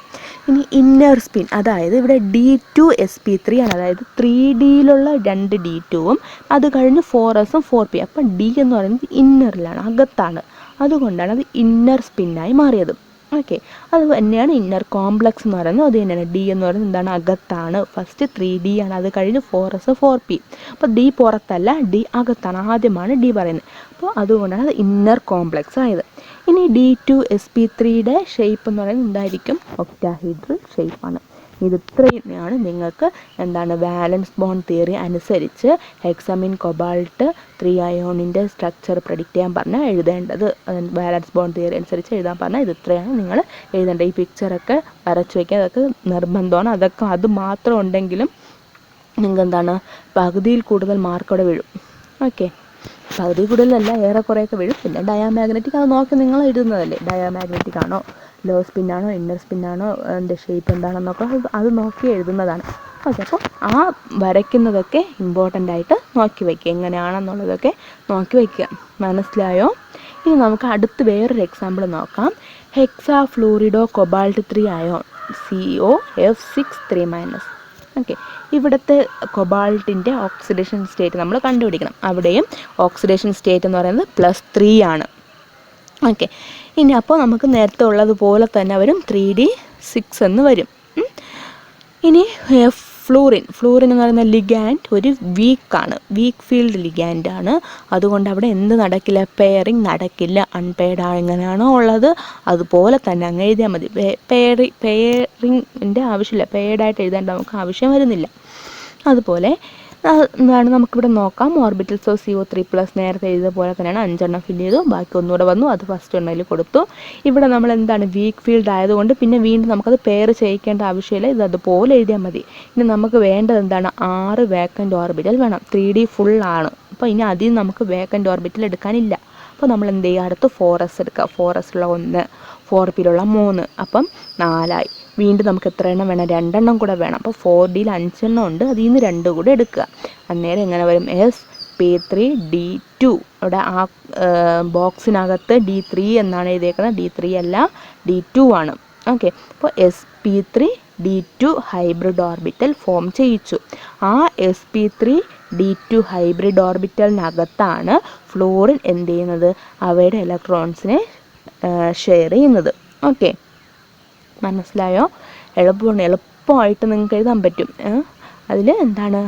ഇനി ഇന്നർ സ്പിൻ, അതായത് ഇവിടെ D2sp3 ആണ്, അതായത് 3Dയിലുള്ള 2 D2ഉം അത് കഴിഞ്ഞ് 4sഉം 4p. അപ്പം D എന്ന് പറയുന്നത് ഇന്നറിലാണ്, അകത്താണ്. അതുകൊണ്ടാണ് അത് ഇന്നർ സ്പിന്നായി മാറിയത്. ഓക്കെ, അത് തന്നെയാണ് ഇന്നർ കോംപ്ലക്സ് എന്ന് പറയുന്നത്. അത് തന്നെയാണ് D എന്ന് പറയുന്നത് എന്താണ്, അകത്താണ്. ഫസ്റ്റ് 3D ആണ്, അത് കഴിഞ്ഞ് 4s 4p. അപ്പോൾ D പുറത്തല്ല, D അകത്താണ്. ആദ്യമാണ് D പറയുന്നത്. അപ്പോൾ അതുകൊണ്ടാണ് അത് ഇന്നർ കോംപ്ലക്സ് ആയത്. ഇനി D2sp3യുടെ ഷേപ്പ് എന്ന് പറയുന്നത് എന്തായിരിക്കും, ഒക്ടാഹീഡ്രൽ ഷേപ്പാണ്. ഇത് ഇത്രയാണ് നിങ്ങൾക്ക് എന്താണ് വാലൻസ് ബോണ്ട് തിയറി അനുസരിച്ച് ഹെക്സമിൻ കൊബാൾട്ട് 3 അയോണിൻ്റെ സ്ട്രക്ചർ പ്രെഡിക്റ്റ് ചെയ്യാൻ പറഞ്ഞാൽ എഴുതേണ്ടത്. വാലൻസ് ബോണ്ട് തിയറി അനുസരിച്ച് എഴുതാൻ പറഞ്ഞാൽ ഇത് ഇത്രയാണ് നിങ്ങൾ എഴുതേണ്ടത്. ഈ പിക്ചറൊക്കെ വരച്ച് വയ്ക്കുക, അതൊക്കെ നിർബന്ധമാണ്. അതൊക്കെ അത് മാത്രം ഉണ്ടെങ്കിലും നിങ്ങൾക്ക് എന്താണ് പകുതിയിൽ കൂടുതൽ മാർക്കോടെ വീഴും. ഓക്കെ, പകുതി കൂടുതലല്ല, ഏറെക്കുറെയൊക്കെ വീഴും. പിന്നെ ഡയാമാഗ്നറ്റിക് അത് നോക്കി നിങ്ങൾ എഴുതുന്നതല്ലേ, ഡയാമാഗ്നറ്റിക് ആണോ, ലോ സ്പിന്നാണോ, ഇന്നർ സ്പിന്നാണോ, അതിൻ്റെ ഷേപ്പ് എന്താണെന്നൊക്കെ അത് നോക്കി എഴുതുന്നതാണ്. ഓക്കെ, അപ്പോൾ ആ വരയ്ക്കുന്നതൊക്കെ ഇമ്പോർട്ടൻ്റ് ആയിട്ട് നോക്കി വയ്ക്കുക, എങ്ങനെയാണെന്നുള്ളതൊക്കെ നോക്കി വയ്ക്കുക. മനസ്സിലായോ? ഇനി നമുക്ക് അടുത്ത് വേറൊരു എക്സാമ്പിൾ നോക്കാം. Hexafluorido cobalt 3 ion COF6 3-. Okay, ഇവിടുത്തെ കൊബാൾട്ടിൻ്റെ ഓക്സിഡേഷൻ സ്റ്റേറ്റ് നമ്മൾ കണ്ടുപിടിക്കണം. അവിടെയും ഓക്സിഡേഷൻ സ്റ്റേറ്റ് എന്ന് പറയുന്നത് +3 ആണ്. ഓക്കെ, ഇനി അപ്പോൾ നമുക്ക് നേരത്തെ ഉള്ളതുപോലെ തന്നെ വരും, 3D6 എന്ന് വരും. ഇനി ഫ്ലൂറിൻ എന്ന് പറയുന്ന ലിഗാൻഡ് ഒരു വീക്ക് ഫീൽഡ് ലിഗാൻഡാണ്. അതുകൊണ്ട് അവിടെ എന്ത് നടക്കില്ല, പെയറിങ് നടക്കില്ല. അൺപെയർഡ് എങ്ങനെയാണോ ഉള്ളത് അതുപോലെ തന്നെ അങ്ങ് എഴുതിയാൽ മതി. പെയറിങ്ങിൻ്റെ ആവശ്യമില്ല, പെയർഡായിട്ട് എഴുതേണ്ട നമുക്ക് ആവശ്യം വരുന്നില്ല. അതുപോലെ എന്താണ് നമുക്കിവിടെ നോക്കാം. ഓർബിറ്റൽസ് ഓഫ് CO3+ നേരത്തെ എഴുതിയ പോലെ തന്നെയാണ് 5 ഫില്ല് ചെയ്തു, ബാക്കി ഒന്നുകൂടെ വന്നു, അത് ഫസ്റ്റ് എണ്ണയിൽ കൊടുത്തു. ഇവിടെ നമ്മൾ എന്താണ് വീക്ക് ഫീൽഡ് ആയതുകൊണ്ട് പിന്നെ വീണ്ടും നമുക്കത് പെയർ ചെയ്യിക്കേണ്ട ആവശ്യമില്ല, ഇത് അതുപോലെ എഴുതിയാൽ മതി. ഇനി നമുക്ക് വേണ്ടത് എന്താണ്, 6 വേക്കൻ്റ് ഓർബിറ്റൽ വേണം. 3D ഫുൾ ആണ്. അപ്പോൾ ഇനി അതിൽ നമുക്ക് വേക്കൻ്റ് ഓർബിറ്റൽ എടുക്കാനില്ല. അപ്പോൾ നമ്മൾ എന്ത് ചെയ്യുക, അടുത്ത് 4s എടുക്കുക. 4s-ലുള്ള 1, 4p-ലുള്ള 3, അപ്പം 4ആയി. വീണ്ടും നമുക്ക് എത്ര എണ്ണം വേണം, 2 എണ്ണം കൂടെ വേണം. അപ്പോൾ 4Dയിൽ 5 എണ്ണം ഉണ്ട്, അതിൽ നിന്ന് 2 കൂടെ എടുക്കുക. അന്നേരം എങ്ങനെ വരും, sp3d2. അവിടെ ആ ബോക്സിനകത്ത് D3 എന്നാണ് എഴുതിയേക്കുന്നത്, D3 അല്ല D2 ആണ്. ഓക്കെ, അപ്പോൾ sp3d2 ഹൈബ്രിഡ് ഓർബിറ്റൽ ഫോം ചെയ്യിച്ചു. ആ sp3d2 ഹൈബ്രിഡ് ഓർബിറ്റലിനകത്താണ് ഫ്ലോറിൻ എന്ത് ചെയ്യുന്നത്, അവയുടെ ഇലക്ട്രോൺസിനെ ഷെയർ ചെയ്യുന്നത്. ഓക്കെ, മനസ്സിലായോ? എളുപ്പമായിട്ട് നിങ്ങൾക്ക് എഴുതാൻ പറ്റും. അതിൽ എന്താണ്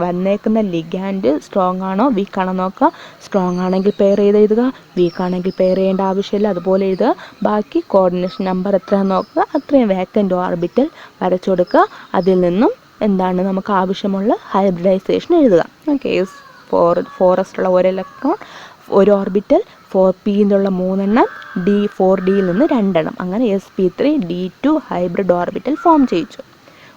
വന്നേക്കുന്ന ലിഗാൻഡ് സ്ട്രോങ് ആണോ വീക്ക് ആണോ നോക്കുക. സ്ട്രോങ് ആണെങ്കിൽ പെയർ ചെയ്ത് എഴുതുക, വീക്ക് ആണെങ്കിൽ പെയർ ചെയ്യേണ്ട ആവശ്യമില്ല, അതുപോലെ എഴുതുക. ബാക്കി കോർഡിനേഷൻ നമ്പർ എത്രയാണെന്ന് നോക്കുക, അത്രയും വേക്കൻ്റ് ഓർബിറ്റൽ വരച്ചു കൊടുക്കുക. അതിൽ നിന്നും എന്താണ് നമുക്ക് ആവശ്യമുള്ള ഹൈബ്രിഡൈസേഷൻ എഴുതുക. ഓക്കെ, 4s-ലുള്ള 1 ഇലക്ട്രോൺ, 1 ഓർബിറ്റൽ, 4p-ന്നുള്ള 3 എണ്ണം, 4Dയിൽ നിന്ന് 2 എണ്ണം, അങ്ങനെ sp3d2 ഹൈബ്രിഡ് ഓർബിറ്റൽ ഫോം ചെയ്യിച്ചു.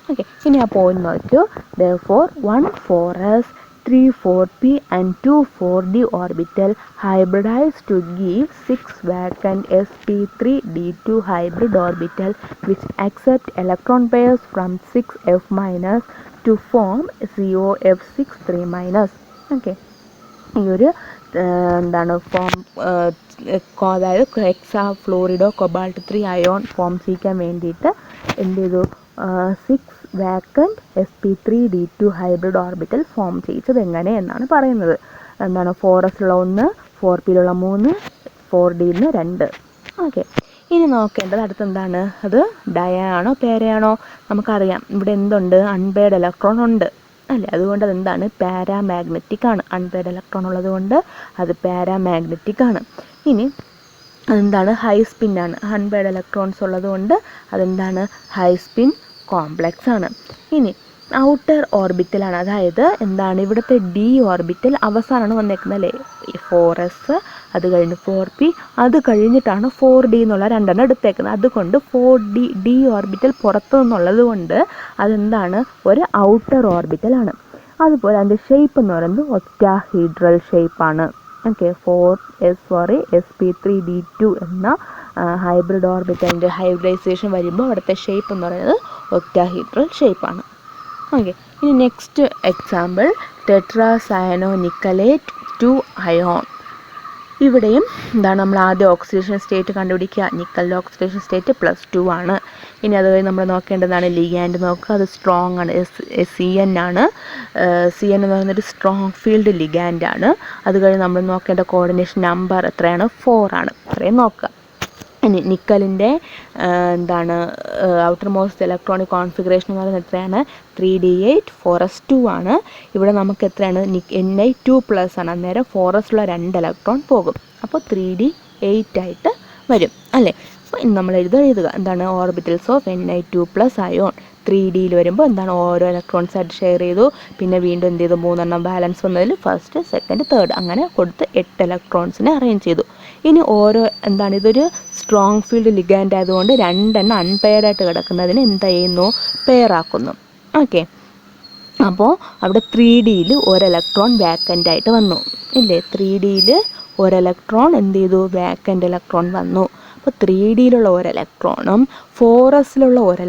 ഓക്കെ, ഇനി ആ പോയിന്റ് നോക്കൂ. Therefore 1 4s, 3 4p and 2 4d orbital hybridized to give 6 vacant sp3d2 hybrid orbital which accept electron pairs from 6f- to form COF6 3-. Okay, ഈ ഒരു എന്താണ് ഫോം, അതായത് hexafluorido cobalt 3 ion form ചെയ്യിക്കാൻ വേണ്ടിയിട്ട് എന്ത് ചെയ്തു, 6 vacant sp3d2 hybrid orbital form ചെയ്യിച്ചത് എങ്ങനെ എന്നാണ് പറയുന്നത്. എന്താണ് 4s-ലുള്ള 1, 4p-ലുള്ള 3, 4Dയിൽ നിന്ന് 2. ഓക്കെ, ഇനി നോക്കേണ്ടത് അടുത്തെന്താണ്, അത് ഡയാണോ പേരയാണോ. നമുക്കറിയാം ഇവിടെ എന്തുണ്ട്, അൺപെയർഡ് ഇലക്ട്രോൺ ഉണ്ട് അല്ലേ, അതുകൊണ്ട് അതെന്താണ്, പാരാമാഗ്നറ്റിക് ആണ്. അൺപെയർഡ് ഇലക്ട്രോൺ ഉള്ളത് കൊണ്ട് അത് പാരാമാഗ്നറ്റിക് ആണ്. ഇനി അതെന്താണ്, ഹൈ സ്പിന്നാണ്. അൺപെയർഡ് ഇലക്ട്രോൺസ് ഉള്ളത് കൊണ്ട് അതെന്താണ്, ഹൈ സ്പിൻ കോംപ്ലക്സ് ആണ്. ഇനി ഔട്ടർ ഓർബിറ്റലാണ്, അതായത് എന്താണ് ഇവിടുത്തെ D ഓർബിറ്റൽ അവസാനമാണ് വന്നേക്കുന്നത് അല്ലേ, 4s, അത് കഴിഞ്ഞ് 4p, അത് കഴിഞ്ഞിട്ടാണ് 4D എന്നുള്ള 2 എണ്ണം എടുത്തേക്കുന്നത്. അതുകൊണ്ട് 4D ഓർബിറ്റൽ പുറത്തു നിന്നുള്ളത് കൊണ്ട് അതെന്താണ്, ഒരു ഔട്ടർ ഓർബിറ്റലാണ്. അതുപോലെ അതിൻ്റെ ഷേപ്പ് എന്ന് പറയുന്നത് ഒക്ടാഹീഡ്രൽ ഷേപ്പാണ്. ഓക്കെ, sp3d2 എന്ന ഹൈബ്രിഡ് ഓർബിറ്റലിൻ്റെ ഹൈബ്രിഡൈസേഷൻ വരുമ്പോൾ അവിടുത്തെ ഷേപ്പ് എന്ന് പറയുന്നത് ഒക്ടാഹീഡ്രൽ ഷേപ്പാണ്. ഓക്കെ, ഇനി നെക്സ്റ്റ് എക്സാമ്പിൾ ടെട്രാസയനോ നിക്കലേറ്റ് 2 അയോൺ. ഇവിടെയും എന്താണ്, നമ്മൾ ആദ്യം ഓക്സിഡേഷൻ സ്റ്റേറ്റ് കണ്ടുപിടിക്കുക. നിക്കലിൻ്റെ ഓക്സിഡേഷൻ സ്റ്റേറ്റ് +2 ആണ്. ഇനി അത് കഴിഞ്ഞ് നമ്മൾ നോക്കേണ്ടതാണ് ലിഗാൻഡ് നോക്കുക, അത് സ്ട്രോങ് ആണ്, CN ആണ്. CN എന്ന് പറയുന്നൊരു സ്ട്രോങ് ഫീൽഡ് ലിഗാൻഡാണ്. അത് കഴിഞ്ഞ് നമ്മൾ നോക്കേണ്ട കോർഡിനേഷൻ നമ്പർ എത്രയാണ്, 4 ആണ്. അത്രയും നോക്കുക. ഇനി നിക്കലിൻ്റെ എന്താണ് ഔട്ടർ മോസ്റ്റ് ഇലക്ട്രോണിക് കോൺഫിഗറേഷൻ എന്ന് പറയുന്നത് എത്രയാണ്, 3d8 4s2 ആണ്. ഇവിടെ നമുക്ക് എത്രയാണ്, Ni2+ ആണ്. അന്നേരം 4s-ലുള്ള 2 ഇലക്ട്രോൺ പോകും, അപ്പോൾ 3d8 ആയിട്ട് വരും അല്ലേ. നമ്മൾ എഴുതുക എന്താണ് ഓർബിറ്റൽസ് ഓഫ് Ni2+ അയോൺ 3Dയിൽ വരുമ്പോൾ എന്താണ് ഓരോ ഇലക്ട്രോൺസ് ആയിട്ട് ഷെയർ ചെയ്തു. പിന്നെ വീണ്ടും എന്ത് ചെയ്തു 3 ബാലൻസ് വന്നതിൽ ഫസ്റ്റ് സെക്കൻഡ് തേർഡ് അങ്ങനെ കൊടുത്ത് 8 ഇലക്ട്രോൺസിനെ അറേഞ്ച് ചെയ്തു. ഇനി ഓരോ എന്താണ് ഇതൊരു സ്ട്രോങ് ഫീൽഡ് ലിഗാൻഡ് ആയതുകൊണ്ട് 2 അൺപെയർഡായിട്ട് കിടക്കുന്നതിന് എന്ത് ചെയ്യുന്നു പെയർ ആക്കുന്നു. ഓക്കെ, അപ്പോൾ അവിടെ 3Dയിൽ ഒരു ഇലക്ട്രോൺ വാക്കൻ്റ് ആയിട്ട് വന്നു ഇല്ലേ. 3Dയിൽ ഒരു ഇലക്ട്രോൺ എന്ത് ചെയ്തു വാക്കൻ്റ് ഇലക്ട്രോൺ വന്നു. അപ്പോൾ 3Dയിലുള്ള ഒരു ഇലക്ട്രോണും 4sലുള്ള ഒരു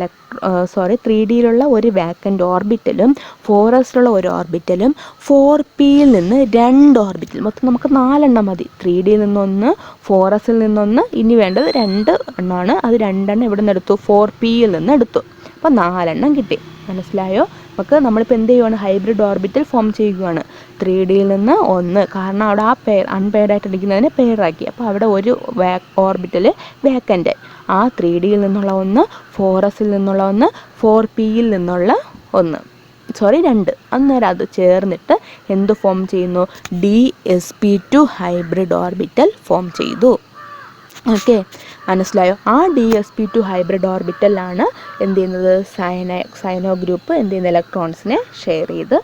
3Dയിലുള്ള ഒരു വാക്കൻ്റ് ഓർബിറ്റലും 4sലുള്ള ഒരു ഓർബിറ്റലും 4pയിൽ നിന്ന് 2 ഓർബിറ്റൽ, മൊത്തം നമുക്ക് 4 മതി. 3Dയിൽ നിന്നൊന്ന് 4sൽ നിന്നൊന്ന്, ഇനി വേണ്ടത് 2 എണ്ണമാണ്. അത് 2 എവിടെ നിന്ന് എടുത്തു 4pയിൽ നിന്ന് എടുത്തു. അപ്പോൾ 4 കിട്ടി. മനസ്സിലായോ? നമുക്ക് നമ്മളിപ്പോൾ എന്ത് ചെയ്യുവാണ് ഹൈബ്രിഡ് ഓർബിറ്റൽ ഫോം ചെയ്യുകയാണ്. 3Dയിൽ നിന്ന് 1, കാരണം അവിടെ ആ അൺപെയർഡായിട്ട് ഇരിക്കുന്നതിനെ പെയറാക്കി. അപ്പോൾ അവിടെ ഒരു ഓർബിറ്റൽ വാക്കൻ്റ്. ആ 3Dയിൽ നിന്നുള്ള 1, 4sൽ നിന്നുള്ള 1, 4pയിൽ നിന്നുള്ള 2. അന്നേരം അത് ചേർന്നിട്ട് എന്ത് ഫോം ചെയ്യുന്നു DsP2 ഹൈബ്രിഡ് ഓർബിറ്റൽ ഫോം ചെയ്തു. ഓക്കെ, മനസ്സിലായോ? ആ DsP2 ഹൈബ്രിഡ് ഓർബിറ്റലാണ് എന്ത് ചെയ്യുന്നത് സൈനോ ഗ്രൂപ്പ് എന്ത് ചെയ്യുന്ന ഇലക്ട്രോൺസിനെ ഷെയർ ചെയ്ത്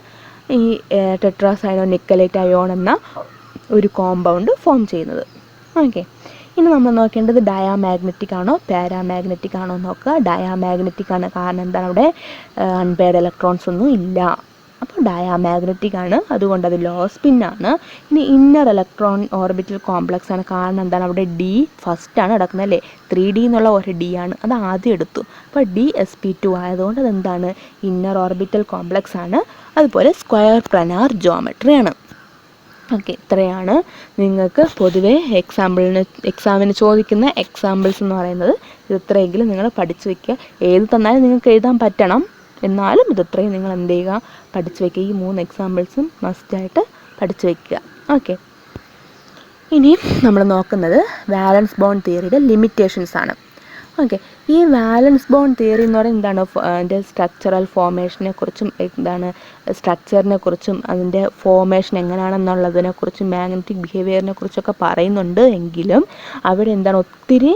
ഈ ടെട്രാസൈനോ നിക്കലേറ്റ് അയോൺ എന്ന ഒരു കോമ്പൗണ്ട് ഫോം ചെയ്യുന്നത്. ഓക്കെ, ഇനി നമ്മൾ നോക്കേണ്ടത് ഡയാമാഗ്നറ്റിക് ആണോ പാരാമാഗ്നറ്റിക് ആണോ നോക്കുക. ഡയാമാഗ്നറ്റിക് ആണ്, കാരണം എന്താണ് അവിടെ അൺപെയർഡ് ഇലക്ട്രോൺസ് ഒന്നും ഇല്ല. അപ്പോൾ ഡയാമാഗ്നറ്റിക് ആണ്, അതുകൊണ്ട് അത് ലോ സ്പിന്നാണ്. ഇനി ഇന്നർ ഇലക്ട്രോൺ ഓർബിറ്റൽ കോംപ്ലക്സ് ആണ്, കാരണം എന്താണ് അവിടെ D ഫസ്റ്റാണ് കിടക്കുന്നത് അല്ലേ. 3D എന്നുള്ള ഒരു D ആണ്, അത് ആദ്യം എടുത്തു. അപ്പോൾ DsP2 ആയതുകൊണ്ട് അതെന്താണ് ഇന്നർ ഓർബിറ്റൽ കോംപ്ലക്സ് ആണ്. അതുപോലെ സ്ക്വയർ പ്ലാനാർ ജോമെട്രി ആണ്. ഓക്കെ, ഇത്രയാണ് നിങ്ങൾക്ക് പൊതുവേ എക്സാമിന് ചോദിക്കുന്ന എക്സാമ്പിൾസ് എന്ന് പറയുന്നത്. ഇത് ഇത്രയെങ്കിലും നിങ്ങൾ പഠിച്ചു വയ്ക്കുക. ഏത് തന്നാലും നിങ്ങൾക്ക് എഴുതാൻ പറ്റണം, എന്നാലും ഇത്രയും നിങ്ങൾ എന്ത് ചെയ്യുക പഠിച്ചു വയ്ക്കുക. ഈ 3 എക്സാമ്പിൾസും മസ്റ്റായിട്ട് പഠിച്ചു വയ്ക്കുക. ഓക്കെ, ഇനി നമ്മൾ നോക്കുന്നത് വാലൻസ് ബോണ്ട് തിയറിയുടെ ലിമിറ്റേഷൻസ് ആണ്. ഓക്കെ, ഈ വാലൻസ് ബോണ്ട് തിയറി എന്ന് പറയുന്നത് എന്താണ് അതിൻ്റെ സ്ട്രക്ചറൽ ഫോർമേഷനെ കുറിച്ചും സ്ട്രക്ചറിനെ കുറിച്ചും അതിൻ്റെ ഫോർമേഷൻ എങ്ങനെയാണെന്നുള്ളതിനെക്കുറിച്ചും മാഗ്നറ്റിക് ബിഹേവിയറിനെ കുറിച്ചൊക്കെ പറയുന്നുണ്ട്. എങ്കിലും അവിടെ എന്താണ് ഒത്തിരി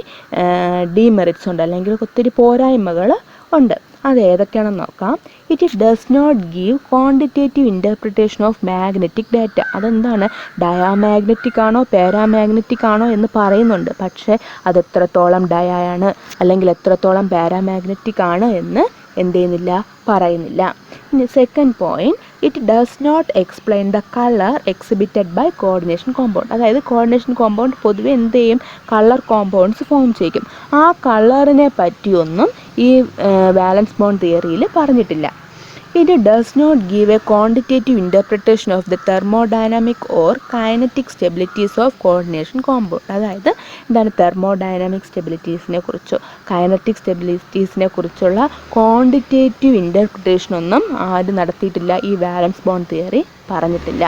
ഡീമെറിറ്റ്സ് ഉണ്ട്, അല്ലെങ്കിൽ ഒത്തിരി പോരായ്മകൾ ഉണ്ട്. അത് ഏതൊക്കെയാണെന്ന് നോക്കാം. It does not give quantitative interpretation of magnetic data. അതെന്താണ് ഡയാമാഗ്നറ്റിക് ആണോ പാരാമാഗ്നറ്റിക് ആണോ എന്ന് പറയുന്നുണ്ട്, പക്ഷേ അത് എത്രത്തോളം ഡയാണ് അല്ലെങ്കിൽ എത്രത്തോളം പാരാമാഗ്നറ്റിക് ആണ് എന്ന് എന്ത് ചെയ്യുന്നില്ല പറയുന്നില്ല. ഇനി second point, it does not explain the colour exhibited by coordination compound. അതായത് കോർഡിനേഷൻ കോമ്പൗണ്ട് പൊതുവെ എന്ത് ചെയ്യും കളർ കോമ്പൗണ്ട്സ് ഫോം ചെയ്യും. ആ കളറിനെ പറ്റിയൊന്നും ഈ വാലൻസ് ബോണ്ട് തിയറിയിൽ പറഞ്ഞിട്ടില്ല. It does not give a quantitative interpretation of the thermodynamic or kinetic stabilities of coordination compound. അതായത് എന്താണ് തെർമോഡൈനാമിക് സ്റ്റെബിലിറ്റീസിനെ കുറിച്ചോ കൈനറ്റിക് സ്റ്റെബിലിറ്റീസിനെ കുറിച്ചുള്ള ക്വാണ്ടിറ്റേറ്റീവ് ഇൻ്റർപ്രിട്ടേഷൻ ഒന്നും ആരും നടത്തിയിട്ടില്ല. ഈ വാലൻസ് ബോണ്ട് തിയറി പറഞ്ഞിട്ടില്ല.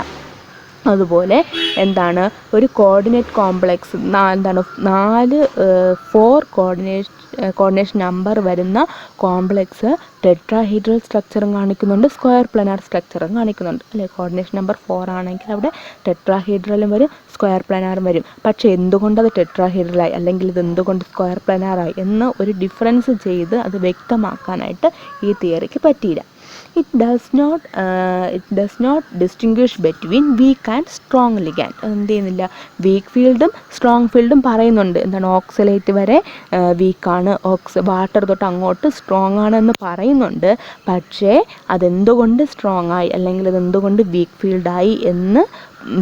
അതുപോലെ എന്താണ് ഒരു കോർഡിനേറ്റ് കോംപ്ലക്സ് എന്താണ് 4 കോർഡിനേഷൻ നമ്പർ വരുന്ന കോംപ്ലക്സ് ടെട്രാഹീഡ്രൽ സ്ട്രക്ചറും കാണിക്കുന്നുണ്ട്, സ്ക്വയർ പ്ലാനാർ സ്ട്രക്ചറും കാണിക്കുന്നുണ്ട് അല്ലേ. കോർഡിനേഷൻ നമ്പർ 4 ആണെങ്കിൽ അവിടെ ടെട്രാഹീഡ്രലും വരും സ്ക്വയർ പ്ലാനാറും വരും. പക്ഷേ എന്തുകൊണ്ടത് ടെട്രാഹീഡ്രലായി അല്ലെങ്കിൽ ഇത് എന്തുകൊണ്ട് സ്ക്വയർ പ്ലാനാറായി എന്ന് ഒരു ഡിഫറൻസ് ചെയ്ത് അത് വ്യക്തമാക്കാനായിട്ട് ഈ തിയറിക്ക് പറ്റിയില്ല. It does not distinguish between weak and strong ligand. എന്ത് ചെയ്യുന്നില്ല വീക്ക് ഫീൽഡും സ്ട്രോങ് ഫീൽഡും പറയുന്നുണ്ട്. എന്താണ് ഓക്സലേറ്റ് വരെ വീക്കാണ്, വാട്ടർ തൊട്ട് അങ്ങോട്ട് സ്ട്രോങ് ആണെന്ന് പറയുന്നുണ്ട്. പക്ഷേ അതെന്തുകൊണ്ട് സ്ട്രോങ് ആയി അല്ലെങ്കിൽ അതെന്തുകൊണ്ട് വീക്ക് ഫീൽഡായി എന്ന്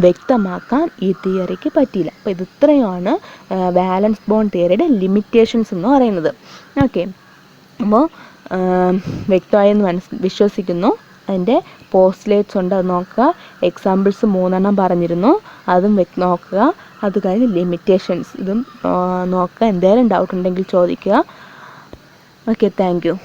വ്യക്തമാക്കാൻ ഈ തിയറിക്ക് പറ്റിയില്ല. അപ്പോൾ ഇത് ഇത്രയുമാണ് വാലൻസ് ബോണ്ട് തിയറിയുടെ ലിമിറ്റേഷൻസ് എന്ന് പറയുന്നത്. ഓക്കെ, അപ്പോൾ വ്യക്തമായെന്ന് വിശ്വസിക്കുന്നു. അതിൻ്റെ പോസ്റ്റ്ലേറ്റ്സ് ഉണ്ട്, അത് നോക്കുക. എക്സാമ്പിൾസ് 3 പറഞ്ഞിരുന്നു, അതും നോക്കുക. അത് കഴിഞ്ഞ് ലിമിറ്റേഷൻസ് ഇതും നോക്കുക. എന്തെങ്കിലും ഡൗട്ട് ഉണ്ടെങ്കിൽ ചോദിക്കുക. Okay, thank you.